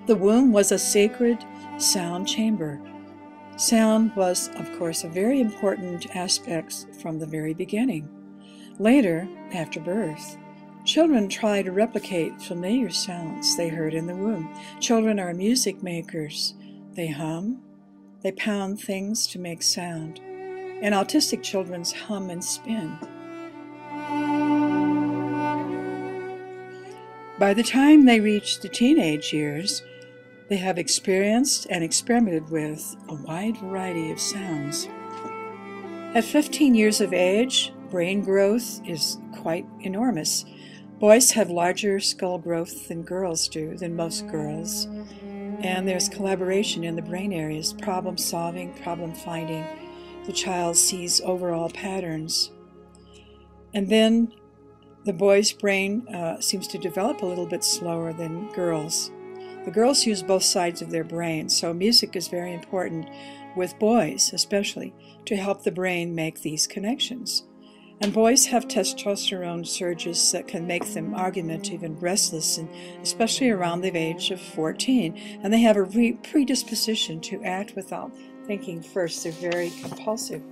The womb was a sacred sound chamber. Sound was, of course, a very important aspect from the very beginning. Later, after birth, children try to replicate familiar sounds they heard in the womb. Children are music makers. They hum, they pound things to make sound. And autistic children hum and spin. By the time they reach the teenage years, they have experienced and experimented with a wide variety of sounds. At 15 years of age, brain growth is quite enormous. Boys have larger skull growth than girls do, than most girls. And there's collaboration in the brain areas, problem solving, problem finding. The child sees overall patterns. And then the boy's brain seems to develop a little bit slower than girls. The girls use both sides of their brain, so music is very important with boys, especially, to help the brain make these connections. And boys have testosterone surges that can make them argumentative and restless, and especially around the age of 14. And they have a predisposition to act without thinking first. They're very compulsive.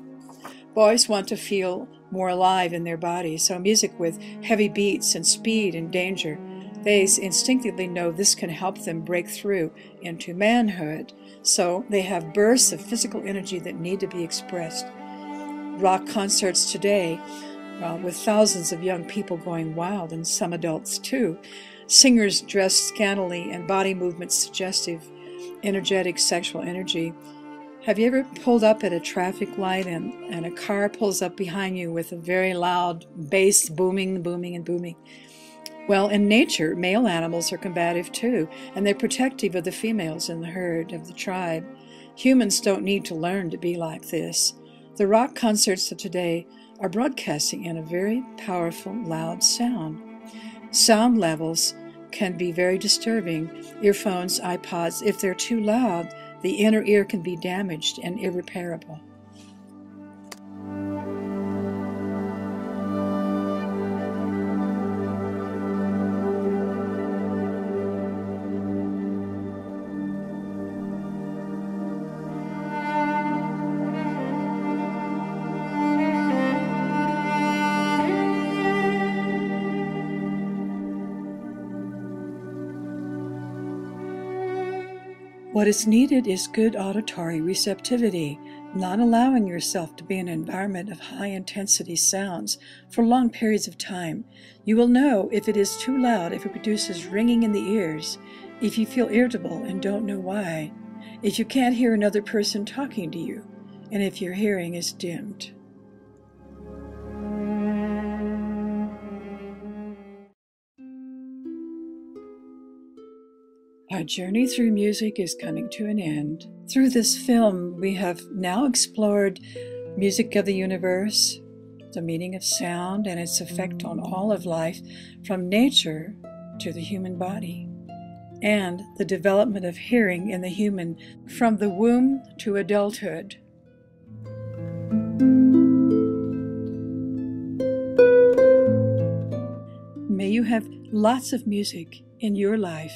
Boys want to feel more alive in their bodies, so music with heavy beats and speed and danger, they instinctively know this can help them break through into manhood. So they have bursts of physical energy that need to be expressed. Rock concerts today, with thousands of young people going wild, and some adults too. Singers dressed scantily and body movements suggestive, energetic sexual energy. Have you ever pulled up at a traffic light and a car pulls up behind you with a very loud bass booming, booming, and booming? Well, in nature, male animals are combative too, and they're protective of the females in the herd of the tribe. Humans don't need to learn to be like this. The rock concerts of today are broadcasting in a very powerful, loud sound. Sound levels can be very disturbing. Earphones, iPods, if they're too loud, the inner ear can be damaged and irreparable. What is needed is good auditory receptivity, not allowing yourself to be in an environment of high-intensity sounds for long periods of time. You will know if it is too loud, if it produces ringing in the ears, if you feel irritable and don't know why, if you can't hear another person talking to you, and if your hearing is dimmed. Our journey through music is coming to an end. Through this film, we have now explored music of the universe, the meaning of sound and its effect on all of life, from nature to the human body, and the development of hearing in the human from the womb to adulthood. May you have lots of music in your life.